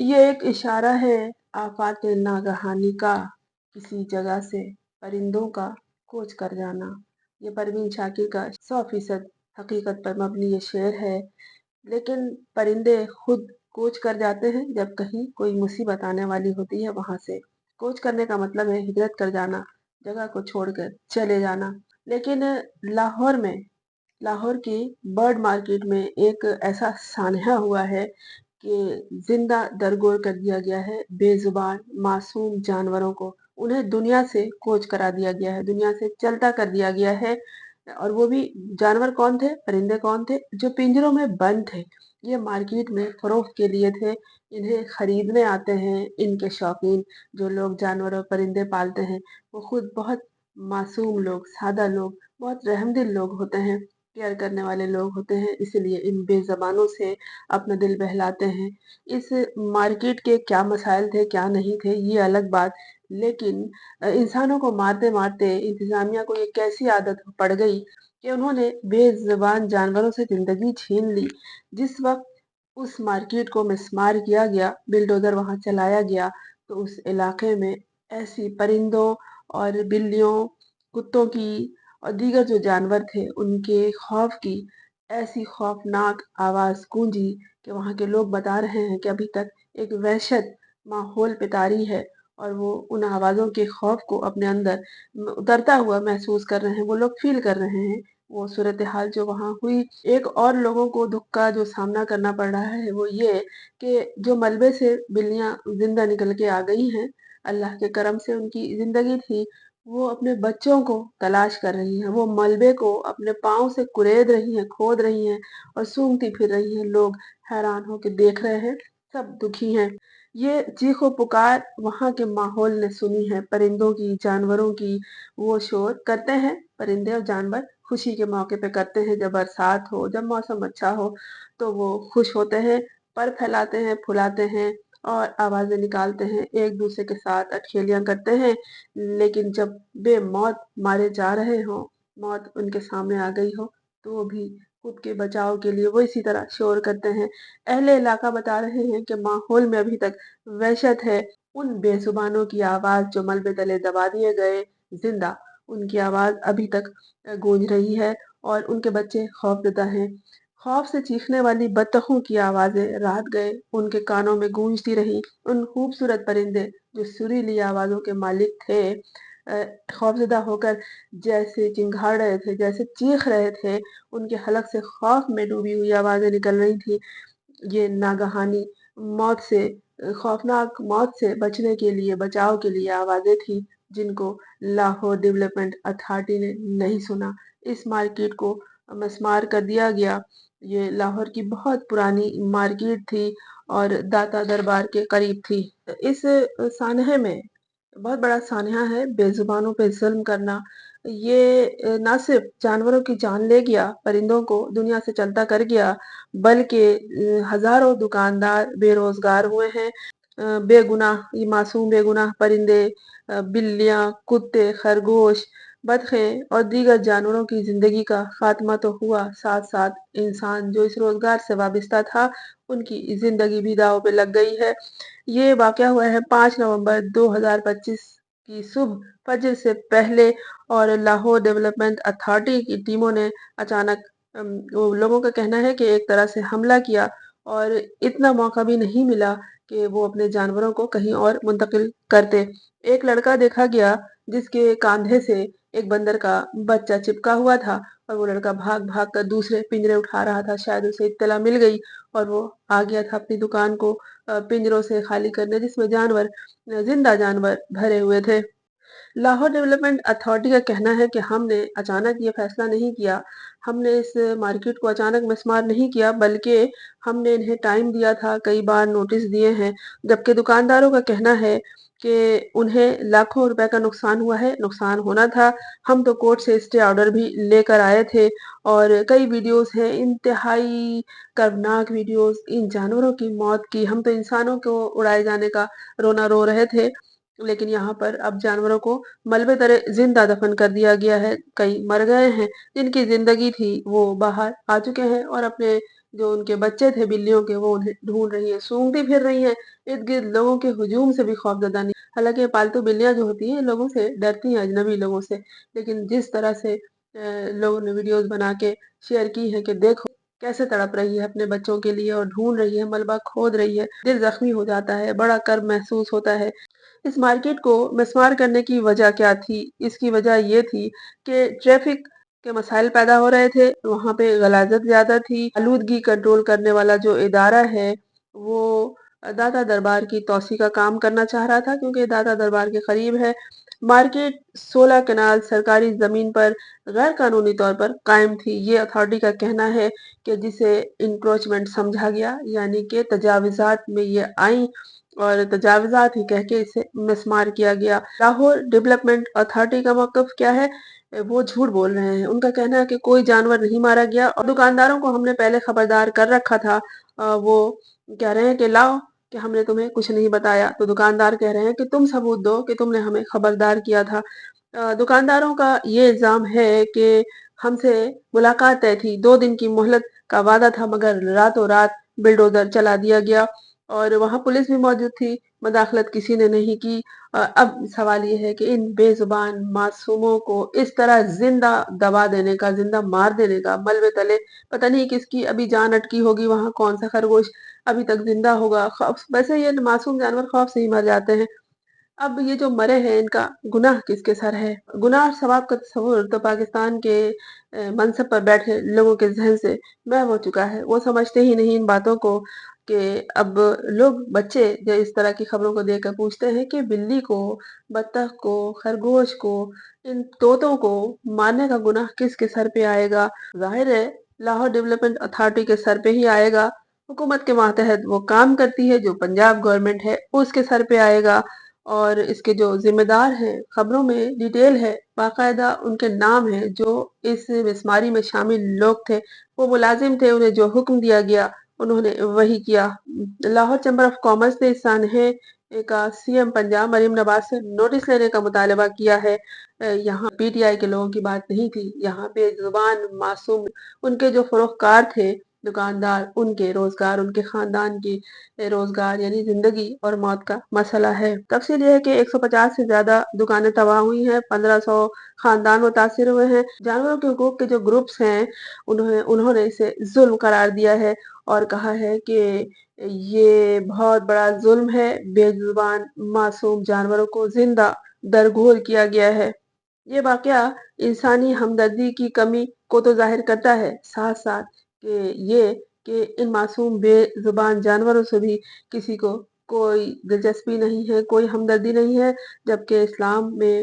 ये एक इशारा है आफात नागहानी का, किसी जगह से परिंदों का कूच कर जाना। ये परवीन शाकिर का 100% हकीकत पर मबनी ये शेर है। लेकिन परिंदे खुद कूच कर जाते हैं जब कहीं कोई मुसीबत आने वाली होती है वहां से। कूच करने का मतलब है हिजरत कर जाना, जगह को छोड़कर चले जाना। लेकिन लाहौर में, लाहौर की बर्ड मार्केट में एक ऐसा सान्हा हुआ है कि जिंदा दरगोर कर दिया गया है बेजुबान मासूम जानवरों को। उन्हें दुनिया से कोच करा दिया गया है, दुनिया से चलता कर दिया गया है। और वो भी जानवर कौन थे, परिंदे कौन थे, जो पिंजरों में बंद थे। ये मार्केट में फरोख्त के लिए थे। इन्हें खरीदने आते हैं इनके शौकीन, जो लोग जानवर और परिंदे पालते हैं। वो खुद बहुत मासूम लोग, सादा लोग, बहुत रहमदिल लोग होते हैं, प्यार करने वाले लोग होते हैं, इसलिए इन बेज़बानों से अपना दिल बहलाते हैं। इस मार्केट के क्या मसाइल थे, क्या नहीं थे, ये अलग बात। लेकिन इंसानों को मारते-मारते इंतज़ामिया को एक ऐसी आदत पड़ गई कि उन्होंने बेज़ुबान जानवरों से ज़िंदगी छीन ली। जिस वक़्त उस मार्केट को मिस्मार किया गया, बिल्डोज़र वहाँ चलाया गया, तो उस इलाके में ऐसी परिंदों और बिल्लियों, कुत्तों की और दीगर जो जानवर थे, उनके खौफ की ऐसी खौफनाक आवाज़ गूंजी कि वहाँ के लोग बता रहे हैं कि अभी तक एक वहशत माहौल पे तारी है और वो उन आवाज़ों के खौफ को अपने अंदर उतरता हुआ महसूस कर रहे हैं, वो लोग फ़ील कर रहे हैं। वो सूरत हाल जो वहाँ हुई, एक और लोगों को दुःख का जो सामना करना पड़ रहा है वो ये कि जो मलबे से बिल्लियाँ ज़िंदा निकल के आ गई हैं, अल्लाह के करम से उनकी ज़िंदगी थी, वो अपने बच्चों को तलाश कर रही हैं, वो मलबे को अपने पाँव से कुरेद रही हैं, खोद रही हैं और सूंघती फिर रही हैं। लोग हैरान होके देख रहे हैं, सब दुखी हैं। ये चीखो-पुकार वहाँ के माहौल ने सुनी है, परिंदों की, जानवरों की। वो शोर करते हैं परिंदे और जानवर खुशी के मौके पे करते हैं, जब बरसात हो, जब मौसम अच्छा हो, तो वो खुश होते हैं, पर फैलाते हैं, फुलाते हैं और आवाज़ें निकालते हैं, एक-दूसरे के साथ अठखेलियाँ करते हैं। लेकिन जब बेमौत मारे जा रहे हों, मौत उनके सामने आ गई हो, तो भी खुद के बचाव के लिए वो इसी तरह शोर करते हैं। अहले इलाका बता रहे हैं कि माहौल में अभी तक वहशत है। उन बेज़ुबानों की आवाज़ जो मलबे तले दबा दिए गए ज़िंदा, उनकी आवाज़ अभी तक गूंज रही है और उनके बच्चे खौफज़दा हैं। खौफ से चीखने वाली बतखों की आवाज़ें रात गए उनके कानों में गूंजती रहीं। उन खूबसूरत परिंदे जो सुरीली आवाज़ों के मालिक थे, खौफज़दा होकर जैसे चिंघाड़ रहे थे, जैसे चीख रहे थे, उनके हलक से खौफ में डूबी हुई आवाज़ें निकल रही थी। ये नागहानी मौत से, खौफनाक मौत से बचने के लिए, बचाव के लिए आवाज़ें थी, जिनको लाहौर डेवलपमेंट अथॉरिटी ने नहीं सुना। इस मार्केट को मस्मार कर दिया गया। ये लाहौर की बहुत पुरानी मार्केट थी और दाता दरबार के करीब थी। इस सानहे में बहुत बड़ा सान्या है बेज़ुबानों पे ज़ुल्म करना। ये ना सिर्फ़ जानवरों की जान ले गया, परिंदों को दुनिया से चलता कर गया, बल्कि हज़ारों दुकानदार बेरोज़गार हुए हैं। बेगुनाह, ये मासूम बेगुनाह परिंदे, बिल्लियाँ, कुत्ते, खरगोश, बतखें और दीगर जानवरों की ज़िंदगी का ख़ात्मा तो हुआ, साथ-साथ इंसान जो इस रोज़गार से वाबस्ता था, उनकी ज़िंदगी भी दाँव पे लग गई है। ये वाक़या हुआ है 5 नवंबर 2025 की सुबह फ़ज्र से पहले और लाहौर डेवलपमेंट अथॉरिटी की टीमों ने अचानक वो लोगों का कहना है कि एक तरह से हमला किया और इतना मौका भी नहीं मिला कि वो अपने जानवरों को कहीं और मुंतकिल करते। एक लड़का देखा गया जिसके कांधे से एक बंदर का बच्चा चिपका हुआ था और वो लड़का भाग-भाग कर दूसरे पिंजरे उठा रहा था। शायद उसे इत्तला मिल गई और वो आ गया था अपनी दुकान को पिंजरों से खाली करने, जिसमें जानवर, ज़िंदा जानवर भरे हुए थे। लाहौर डेवलपमेंट अथॉरिटी का कहना है कि हमने अचानक ये फैसला नहीं किया, हमने इस मार्केट को अचानक मिसमार नहीं किया, बल्कि हमने इन्हें टाइम दिया था, कई बार नोटिस दिए हैं। जबकि दुकानदारों का कहना है कि उन्हें लाखों रुपए का नुकसान हुआ है, नुकसान होना था। हम तो कोर्ट से स्टे ऑर्डर भी लेकर आए थे और कई वीडियोस हैं, इंतहाई कर्बनाक वीडियोस इन जानवरों की मौत की। हम तो इंसानों को उड़ाए जाने का रोना रो रहे थे, लेकिन यहाँ पर अब जानवरों को मलबे तले ज़िंदा दफ़न कर दिया गया है। कई मर गए हैं, जिनकी ज़िंदगी थी वो बाहर आ चुके हैं और अपने جو ان کے بچے تھے بلیوں کے وہ انہیں ڈھونڈ رہی ہیں، سونگتی پھر رہی ہیں، ارد گرد لوگوں کے ہجوم سے بھی خوفزدہ نہیں۔ حالانکہ پالتو بلیاں جو ہوتی ہیں لوگوں سے ڈرتی ہیں، اجنبی لوگوں سے، لیکن جس طرح سے لوگوں نے ویڈیوز بنا کے شیئر کی ہے کہ دیکھو کیسے تڑپ رہی ہے اپنے بچوں کے لیے اور ڈھونڈ رہی ہے، ملبہ کھود رہی ہے، دل زخمی ہو جاتا ہے، بڑا کرب محسوس ہوتا ہے۔ اس مارکیٹ کو مسمار کرنے کی وجہ کیا تھی؟ اس کی وجہ یہ تھی کہ ٹریفک کے مسائل پیدا ہو رہے تھے، وہاں پہ غلاظت زیادہ تھی، آلودگی کنٹرول کرنے والا جو ادارہ ہے وہ داتا دربار کی توسیع کا کام کرنا چاہ رہا تھا، کیونکہ داتا دربار کے قریب ہے۔ مارکیٹ 16 کنال سرکاری زمین پر غیر قانونی طور پر قائم تھی، یہ اتھارٹی کا کہنا ہے کہ جسے انکروچمنٹ سمجھا گیا، یعنی کہ تجاوزات میں یہ آئیں اور تجاوزات ہی کہہ کے اسے مسمار کیا گیا۔ لاہور ڈیولپمنٹ اتھارٹی کا موقف کیا ہے؟ وہ جھوٹ بول رہے ہیں، ان کا کہنا ہے کہ کوئی جانور نہیں مارا گیا اور دکانداروں کو ہم نے پہلے خبردار کر رکھا تھا۔ وہ کہہ رہے ہیں کہ لاؤ کہ ہم نے تمہیں کچھ نہیں بتایا، تو دکاندار کہہ رہے ہیں کہ تم ثبوت دو کہ تم نے ہمیں خبردار کیا تھا۔ دکانداروں کا یہ الزام ہے کہ ہم سے ملاقات طے تھی، 2 دن کی مہلت کا وعدہ تھا، مگر راتوں رات بلڈوزر چلا دیا گیا اور وہاں پولیس بھی موجود تھی، مداخلت کسی نے نہیں کی۔ اب سوال یہ ہے کہ ان بے زبان معصوموں کو اس طرح زندہ دبا دینے کا، زندہ مار دینے کا، ملبے تلے پتہ نہیں کس کی ابھی جان اٹکی ہوگی، وہاں کون سا خرگوش ابھی تک زندہ ہوگا۔ ویسے یہ معصوم جانور خوف سے ہی مر جاتے ہیں۔ اب یہ جو مرے ہیں ان کا گناہ کس کے سر ہے؟ گناہ اور ثواب کا تصور تو پاکستان کے منصب پر بیٹھے لوگوں کے ذہن سے محو ہو چکا ہے، وہ سمجھتے ہی نہیں ان باتوں کو کہ اب لوگ بچے جو اس طرح کی خبروں کو دیکھ کر پوچھتے ہیں کہ بلی کو، بطخ کو، خرگوش کو، ان طوطوں کو مارنے کا گناہ کس کے سر پہ آئے گا؟ ظاہر ہے لاہور ڈیولپمنٹ اتھارٹی کے سر پہ ہی آئے گا۔ حکومت کے ماتحت وہ کام کرتی ہے، جو پنجاب گورنمنٹ ہے اس کے سر پہ آئے گا، اور اس کے جو ذمہ دار ہیں خبروں میں ڈیٹیل ہے، باقاعدہ ان کے نام ہیں، جو اس مسماری میں شامل لوگ تھے، وہ ملازم تھے، انہیں جو حکم دیا گیا انہوں نے وہی کیا۔ لاہور چیمبر آف کامرس نے اس سانحے کا سی ایم پنجاب مریم نواز سے نوٹس لینے کا مطالبہ کیا ہے۔ یہاں پی ٹی آئی کے لوگوں کی بات نہیں تھی، یہاں پہ زبان معصوم ان کے جو فروختکار تھے، دکاندار، ان کے روزگار، ان کے خاندان کی روزگار یعنی زندگی اور موت کا مسئلہ ہے۔ تفصیل یہ ہے کہ 150 سے زیادہ دکانیں تباہ ہوئی ہیں، 1500 خاندان متاثر ہوئے ہیں۔ جانوروں کے حقوق کے جو گروپس ہیں انہوں نے اسے ظلم قرار دیا ہے اور کہا ہے کہ یہ بہت بڑا ظلم ہے، بے زبان معصوم جانوروں کو زندہ درگور کیا گیا ہے۔ یہ واقعہ انسانی ہمدردی کی کمی کو تو ظاہر کرتا ہے، ساتھ ساتھ کہ ان معصوم بے زبان جانوروں سے بھی کسی کو کوئی دلچسپی نہیں ہے، کوئی ہمدردی نہیں ہے، جبکہ اسلام میں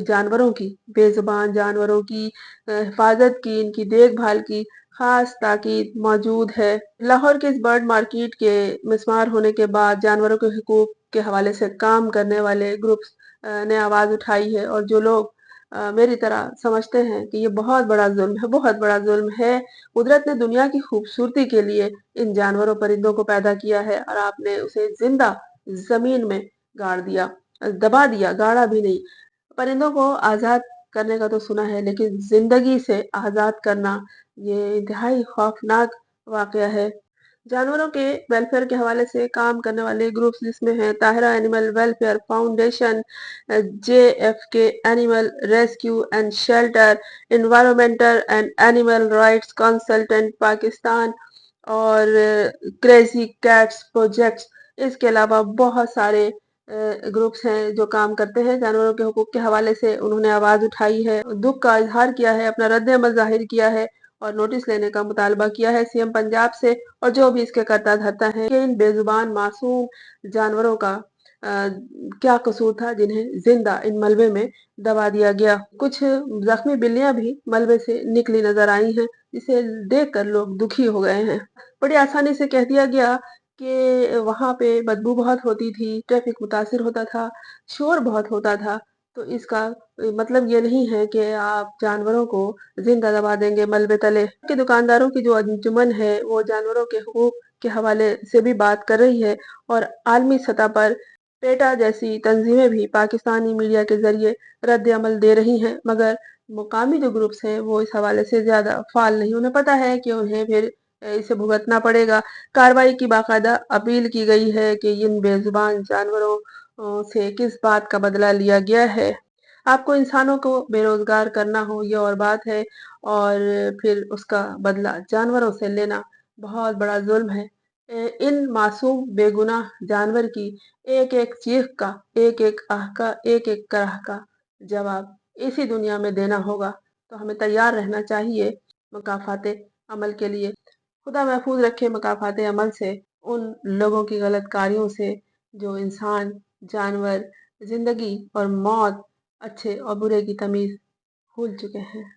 جانوروں کی، بے زبان جانوروں کی حفاظت کی، ان کی دیکھ بھال کی خاص تاکید موجود ہے۔ لاہور کے اس برڈ مارکیٹ کے مسمار ہونے کے بعد جانوروں کے حقوق کے حوالے سے کام کرنے والے گروپس نے آواز اٹھائی ہے، اور جو لوگ میری طرح سمجھتے ہیں کہ یہ بہت بڑا ظلم ہے، بہت بڑا ظلم ہے۔ قدرت نے دنیا کی خوبصورتی کے لیے ان جانوروں پرندوں کو پیدا کیا ہے، اور آپ نے اسے زندہ زمین میں گاڑ دیا، دبا دیا، گاڑا بھی نہیں۔ پرندوں کو آزاد کرنے کا تو سنا ہے، لیکن زندگی سے آزاد کرنا یہ انتہائی خوفناک واقعہ ہے۔ جانوروں کے ویلفیئر کے حوالے سے کام کرنے والے گروپس جس میں ہیں Tahira animal welfare foundation, J F K animal rescue and shelter, environmental and animal rights consultant Pakistan اور کریزی کیٹس پروجیکٹس، اس کے علاوہ بہت سارے گروپس ہیں جو کام کرتے ہیں جانوروں کے حقوق کے حوالے سے۔ انہوں نے آواز اٹھائی ہے، دکھ کا اظہار کیا ہے، اپنا رد عمل ظاہر کیا ہے اور نوٹس لینے کا مطالبہ کیا ہے سی ایم پنجاب سے اور جو بھی اس کے کرتا دھرتا ہے کہ ان بے زبان معصوم جانوروں کا کیا قصور تھا جنہیں زندہ ان ملبے میں دبا دیا گیا۔ کچھ زخمی بلیاں بھی ملبے سے نکلی نظر آئی ہیں، جسے دیکھ کر لوگ دکھی ہو گئے ہیں۔ بڑی آسانی سے کہہ دیا گیا کہ وہاں پہ بدبو بہت ہوتی تھی، ٹریفک متاثر ہوتا تھا، شور بہت ہوتا تھا، تو اس کا مطلب یہ نہیں ہے کہ آپ جانوروں کو زندہ دبا دیں گے ملبے تلے۔ کہ دکانداروں کی جو انجمن ہے وہ جانوروں کے حقوق کے حوالے سے بھی بات کر رہی ہے، اور عالمی سطح پر پیٹا جیسی تنظیمیں بھی پاکستانی میڈیا کے ذریعے رد عمل دے رہی ہیں، مگر مقامی جو گروپس ہیں وہ اس حوالے سے زیادہ فعال نہیں۔ انہیں پتہ ہے کہ انہیں پھر इसे भुगतना पड़ेगा। कार्रवाई की बाकायदा अपील की गई है कि इन बेजुबान जानवरों से किस बात का बदला लिया गया है। आपको इंसानों को बेरोजगार करना हो ये और बात है, और फिर उसका बदला जानवरों से लेना बहुत बड़ा जुल्म है। इन मासूम बेगुनाह जानवर की एक एक चीख का, एक एक आह का, एक एक कराह का जवाब इसी दुनिया में देना होगा। तो हमें तैयार रहना चाहिए मकाफाते अमल के लिए। खुदा महफूज रखे मकाफाते अमल से उन लोगों की गलत कार्यों से जो इंसान, जानवर, जिंदगी और मौत, अच्छे और बुरे की तमीज भूल चुके हैं।